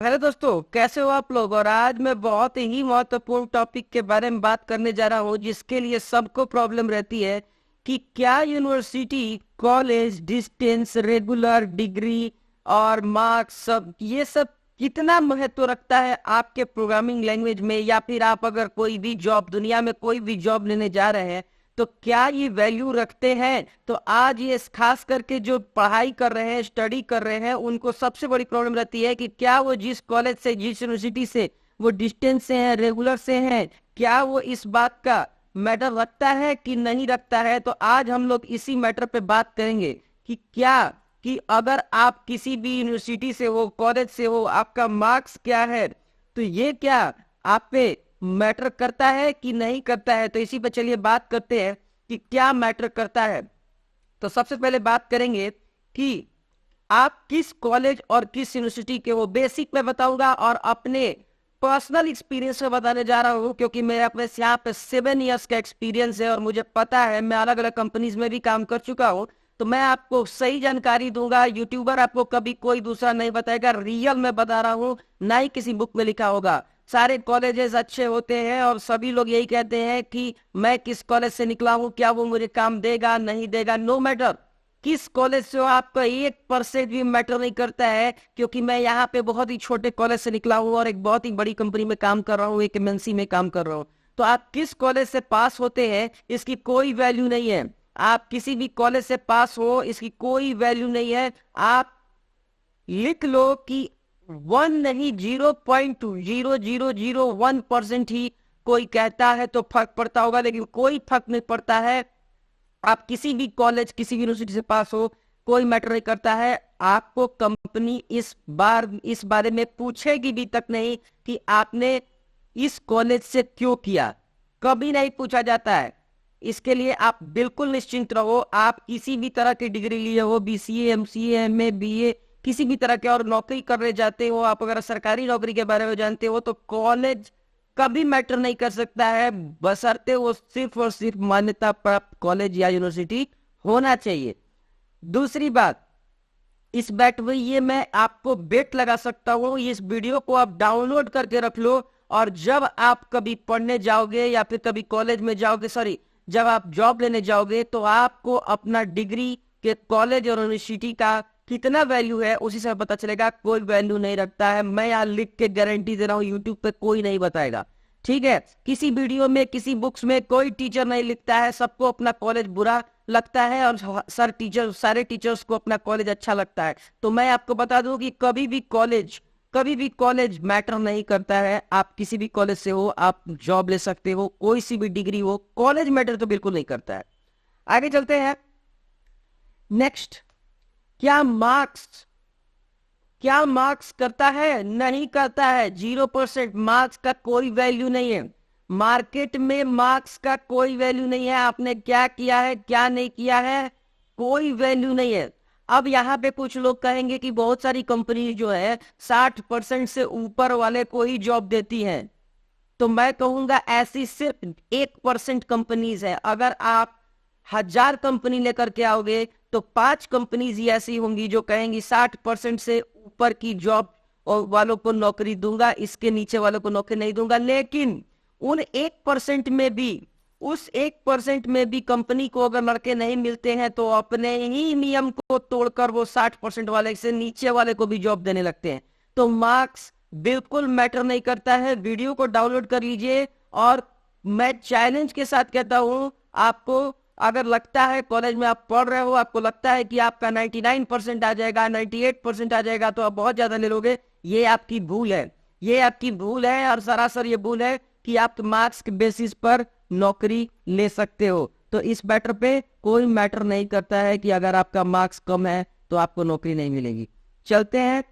Hello दोस्तों, कैसे हो आप लोग। और आज मैं बहुत ही महत्वपूर्ण टॉपिक के बारे में बात करने जा रहा हूँ, जिसके लिए सबको प्रॉब्लम रहती है कि क्या university, college, distance, regular, degree और मार्क्स, सब ये सब कितना महत्व रखता है आपके प्रोग्रामिंग लैंग्वेज में, या फिर आप अगर कोई भी जॉब, दुनिया में कोई भी जॉब लेने जा रहे हैं तो क्या ये वैल्यू रखते हैं। तो आज ये खास करके जो पढ़ाई कर रहे हैं, स्टडी कर रहे हैं, उनको सबसे बड़ी प्रॉब्लम रहती है कि क्या वो जिस कॉलेज से, जिस यूनिवर्सिटी से वो डिस्टेंस से है, रेगुलर से है, क्या वो इस बात का मैटर रखता है कि नहीं रखता है। तो आज हम लोग इसी मैटर पे बात करेंगे कि क्या, कि अगर आप किसी भी यूनिवर्सिटी से हो, कॉलेज से हो, आपका मार्क्स क्या है, तो ये क्या आप पे मैटर करता है कि नहीं करता है। तो इसी पर चलिए बात करते हैं कि क्या मैटर करता है। तो सबसे पहले बात करेंगे कि आप किस कॉलेज और किस यूनिवर्सिटी के हो। बेसिक में बताऊंगा और अपने पर्सनल एक्सपीरियंस से बताने जा रहा हूँ, क्योंकि मेरे अपने यहाँ पे 7 इयर्स का एक्सपीरियंस है और मुझे पता है, मैं अलग अलग कंपनीज में भी काम कर चुका हूँ। तो मैं आपको सही जानकारी दूंगा। यूट्यूबर आपको कभी कोई दूसरा नहीं बताएगा, रियल में बता रहा हूँ, ना ही किसी बुक में लिखा होगा। सारे कॉलेजेस अच्छे होते हैं और सभी लोग यही कहते हैं कि मैं किस कॉलेज से निकला हूँ, क्या वो मुझे काम देगा नहीं देगा। नो मैटर किस कॉलेज से हो, आपका 1% भी मैटर नहीं करता है, क्योंकि मैं यहाँ पे बहुत ही छोटे कॉलेज से निकला हूँ और एक बहुत ही बड़ी कंपनी में काम कर रहा हूँ, एक एमएनसी में काम कर रहा हूँ। तो आप किस कॉलेज से पास होते हैं इसकी कोई वैल्यू नहीं है। आप किसी भी कॉलेज से पास हो, इसकी कोई वैल्यू नहीं है। आप लिख लो कि 1 नहीं, 0.0001% ही कोई कहता है तो फर्क पड़ता होगा, लेकिन कोई फर्क नहीं पड़ता है। आप किसी भी कॉलेज, किसी भी यूनिवर्सिटी से पास हो, कोई मैटर नहीं करता है। आपको कंपनी इस बारे में पूछेगी भी तक नहीं कि आपने इस कॉलेज से क्यों किया, कभी नहीं पूछा जाता है। इसके लिए आप बिल्कुल निश्चिंत रहो। आप किसी भी तरह की डिग्री लिए हो, बीसीए, एमसीए, एमए, बीए, किसी भी तरह के, और नौकरी करने जाते हो, आप अगर सरकारी नौकरी के बारे में जानते हो, तो कॉलेज कभी मैटर नहीं कर सकता है, बशर्ते वो सिर्फ और सिर्फ मान्यता प्राप्त कॉलेज या यूनिवर्सिटी होना चाहिए। दूसरी बात, इस बैट में ये मैं आपको बेट लगा सकता हूँ, इस वीडियो को आप डाउनलोड करके रख लो, और जब आप कभी पढ़ने जाओगे या फिर कभी कॉलेज में जाओगे, सॉरी, जब आप जॉब लेने जाओगे, तो आपको अपना डिग्री के कॉलेज और यूनिवर्सिटी का कितना वैल्यू है उसी से पता चलेगा। कोई वैल्यू नहीं रखता है, मैं यहाँ लिख के गारंटी दे रहा हूँ, यूट्यूब पे कोई नहीं बताएगा। ठीक है, किसी वीडियो में, किसी बुक्स में कोई टीचर नहीं लिखता है। सबको अपना कॉलेज बुरा लगता है और सारे टीचर्स को अपना कॉलेज अच्छा लगता है। तो मैं आपको बता दूं कि कभी भी कॉलेज मैटर नहीं करता है। आप किसी भी कॉलेज से हो, आप जॉब ले सकते हो, कोई सी भी डिग्री हो, कॉलेज मैटर तो बिल्कुल नहीं करता है। आगे चलते हैं। नेक्स्ट, क्या मार्क्स क्या मार्क्स करता है? नहीं करता है। 0% मार्क्स का कोई वैल्यू नहीं है। मार्केट में मार्क्स का कोई वैल्यू नहीं है। आपने क्या किया है, क्या नहीं किया है, कोई वैल्यू नहीं है। अब यहाँ पे कुछ लोग कहेंगे कि बहुत सारी कंपनी जो है 60% से ऊपर वाले को ही जॉब देती है। तो मैं कहूंगा ऐसी सिर्फ 1% कंपनीज है। अगर आप 1000 कंपनी लेकर के आओगे तो 5 कंपनीज ही ऐसी होंगी जो कहेंगी 60% से ऊपर की जॉब और वालों को नौकरी दूंगा, इसके नीचे वालों को नौकरी नहीं दूंगा। लेकिन उन 1% में भी, उस 1% में भी कंपनी को अगर लड़के नहीं मिलते हैं तो अपने ही नियम को तोड़कर वो 60% वाले से नीचे वाले को भी जॉब देने लगते हैं। तो मार्क्स बिल्कुल मैटर नहीं करता है। वीडियो को डाउनलोड कर लीजिए, और मैं चैलेंज के साथ कहता हूं, आपको अगर लगता है कॉलेज में आप पढ़ रहे हो, आपको लगता है कि आपका 99% आ जाएगा, 98% आ जाएगा, तो आप बहुत ज्यादा ले लोगे, ये आपकी भूल है। ये आपकी भूल है, और सरासर ये भूल है कि आप मार्क्स के बेसिस पर नौकरी ले सकते हो। तो इस मैटर पे कोई मैटर नहीं करता है कि अगर आपका मार्क्स कम है तो आपको नौकरी नहीं मिलेगी। चलते हैं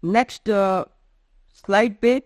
नेक्स्ट स्लाइड पे।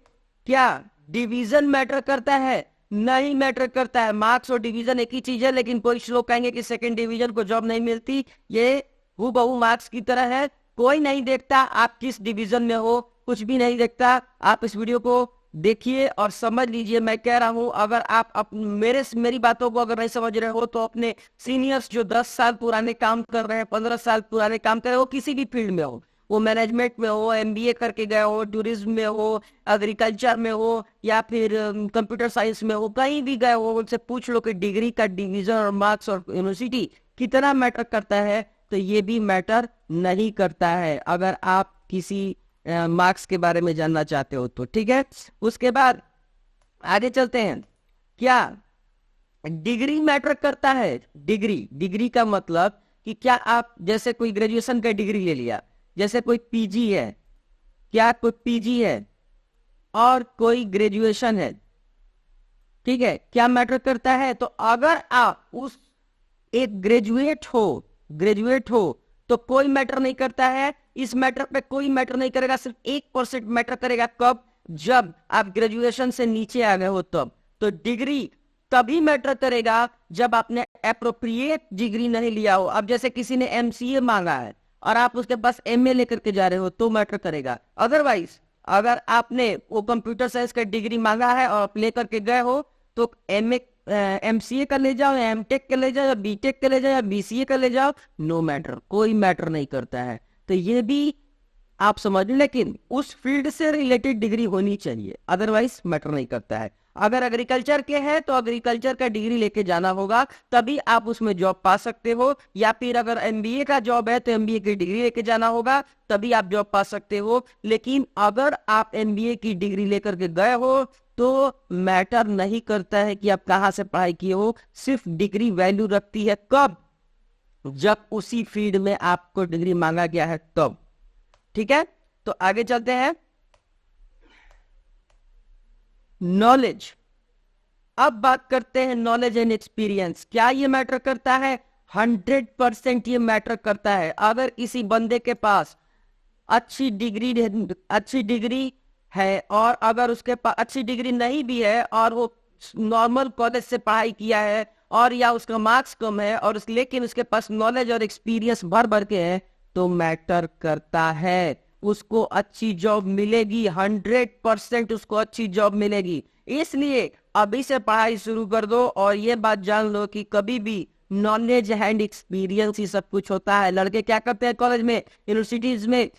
क्या डिवीजन मैटर करता है? नहीं मैटर करता है। मार्क्स और डिवीजन एक ही चीज है, लेकिन कुछ लोग कहेंगे कि सेकंड डिवीजन को जॉब नहीं मिलती। ये हूबहू मार्क्स की तरह है, कोई नहीं देखता आप किस डिवीजन में हो, कुछ भी नहीं देखता। आप इस वीडियो को देखिए और समझ लीजिए। मैं कह रहा हूं, अगर आप मेरी बातों को अगर नहीं समझ रहे हो तो अपने सीनियर्स जो 10 साल पुराने काम कर रहे हैं, 15 साल पुराने काम कर रहे हो, किसी भी फील्ड में हो, वो मैनेजमेंट में हो, एमबीए करके गए हो, टूरिज्म में हो, एग्रीकल्चर में हो, या फिर कंप्यूटर साइंस में हो, कहीं भी गए हो, उनसे पूछ लो कि डिग्री का डिवीजन और मार्क्स और यूनिवर्सिटी कितना मैटर करता है। तो ये भी मैटर नहीं करता है अगर आप किसी मार्क्स के बारे में जानना चाहते हो तो। ठीक है, उसके बाद आगे चलते हैं। क्या डिग्री मैटर करता है? डिग्री का मतलब कि क्या आप जैसे कोई ग्रेजुएशन का डिग्री ले लिया, जैसे कोई पीजी है, क्या कोई पीजी है और कोई ग्रेजुएशन है, ठीक है, क्या मैटर करता है? तो अगर आप उस एक ग्रेजुएट हो तो कोई मैटर नहीं करता है। इस मैटर पे कोई मैटर नहीं करेगा, सिर्फ 1% मैटर करेगा। कब? जब आप ग्रेजुएशन से नीचे आ गए हो तब। तो डिग्री तभी मैटर करेगा जब आपने एप्रोप्रिएट डिग्री नहीं लिया हो। अब जैसे किसी ने एमसीए मांगा है और आप उसके पास एमए लेकर के जा रहे हो तो मैटर करेगा। अदरवाइज अगर आपने वो कंप्यूटर साइंस का डिग्री मांगा है और आप लेकर के गए हो तो एमसीए का ले जाओ, या एमटेक का ले जाओ, या बीटेक का ले जाओ, या बीसीए का ले जाओ, नो मैटर, कोई मैटर नहीं करता है। तो ये भी आप समझ लें, लेकिन उस फील्ड से रिलेटेड डिग्री होनी चाहिए, अदरवाइज मैटर नहीं करता है। अगर एग्रीकल्चर के हैं तो एग्रीकल्चर का डिग्री लेके जाना होगा, तभी आप उसमें जॉब पा सकते हो। या फिर अगर एमबीए का जॉब है तो एमबीए की डिग्री लेके जाना होगा, तभी आप जॉब पा सकते हो। लेकिन अगर आप एमबीए की डिग्री लेकर के गए हो तो मैटर नहीं करता है कि आप कहां से पढ़ाई किए हो, सिर्फ डिग्री वैल्यू रखती है। कब? जब उसी फील्ड में आपको डिग्री मांगा गया है तब। ठीक है, तो आगे चलते हैं। नॉलेज, अब बात करते हैं नॉलेज एंड एक्सपीरियंस। क्या ये मैटर करता है? 100% ये मैटर करता है। अगर किसी बंदे के पास अच्छी डिग्री है और अगर उसके पास अच्छी डिग्री नहीं भी है और वो नॉर्मल कॉलेज से पढ़ाई किया है और या उसका मार्क्स कम है और लेकिन उसके पास नॉलेज और एक्सपीरियंस भर भर के है, तो मैटर करता है। उसको अच्छी जॉब मिलेगी, 100% उसको अच्छी जॉब मिलेगी। इसलिए अभी से पढ़ाई शुरू कर दो और ये बात जान लो कि कभी भी नॉलेज एंड एक्सपीरियंस ही सब कुछ होता है। लड़के क्या करते हैं कॉलेज में, यूनिवर्सिटीज में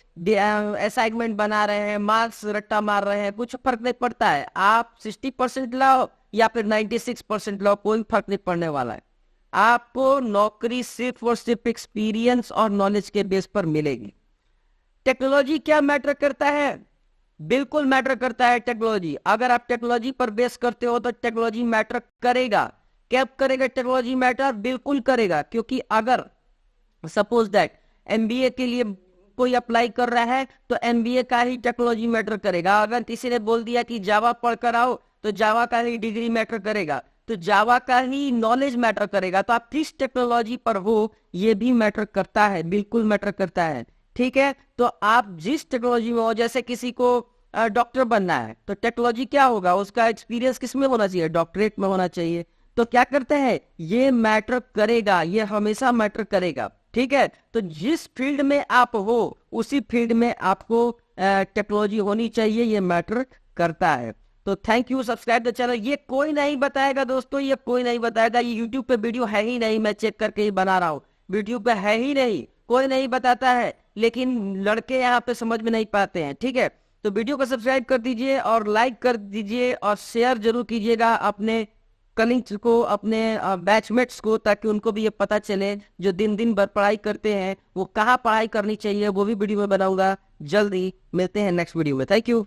असाइनमेंट बना रहे हैं, मार्क्स रट्टा मार रहे हैं, कुछ फर्क नहीं पड़ता है। आप 60% लाओ या फिर 96% लाओ, कोई फर्क नहीं पड़ने वाला है। आपको नौकरी सिर्फ और सिर्फ एक्सपीरियंस और नॉलेज के बेस पर मिलेगी। टेक्नोलॉजी क्या मैटर करता है? बिल्कुल मैटर करता है टेक्नोलॉजी। अगर आप टेक्नोलॉजी पर बेस करते हो तो टेक्नोलॉजी मैटर करेगा। क्या करेगा टेक्नोलॉजी मैटर? बिल्कुल करेगा, क्योंकि अगर सपोज दैट एमबीए के लिए कोई अप्लाई कर रहा है तो एमबीए का ही टेक्नोलॉजी मैटर करेगा। अगर किसी ने बोल दिया कि जावा पढ़ कर आओ तो जावा का ही डिग्री मैटर करेगा, तो जावा का ही नॉलेज मैटर करेगा। तो आप किस टेक्नोलॉजी पर हो ये भी मैटर करता है, बिल्कुल मैटर करता है। ठीक है, तो आप जिस टेक्नोलॉजी में हो, जैसे किसी को डॉक्टर बनना है तो टेक्नोलॉजी क्या होगा, उसका एक्सपीरियंस किस में होना चाहिए? डॉक्टरेट में होना चाहिए। तो क्या करते हैं, ये मैटर करेगा, ये हमेशा मैटर करेगा। ठीक है, तो जिस फील्ड में आप हो उसी फील्ड में आपको टेक्नोलॉजी होनी चाहिए, ये मैटर करता है। तो thank you, subscribe the channel. ये कोई नहीं बताएगा दोस्तों, ये कोई नहीं बताएगा। ये यूट्यूब पे वीडियो है ही नहीं, मैं चेक करके ही बना रहा हूँ। यूट्यूब पे है ही नहीं, कोई नहीं बताता है, लेकिन लड़के यहाँ पे समझ में नहीं पाते हैं। ठीक है, तो वीडियो को सब्सक्राइब कर दीजिए और लाइक कर दीजिए और शेयर जरूर कीजिएगा अपने कलीग्स को, अपने बैचमेट्स को, ताकि उनको भी ये पता चले जो दिन दिन भर पढ़ाई करते हैं वो कहाँ पढ़ाई करनी चाहिए। वो भी वीडियो में बनाऊंगा जल्दी। मिलते हैं नेक्स्ट वीडियो में। Thank you.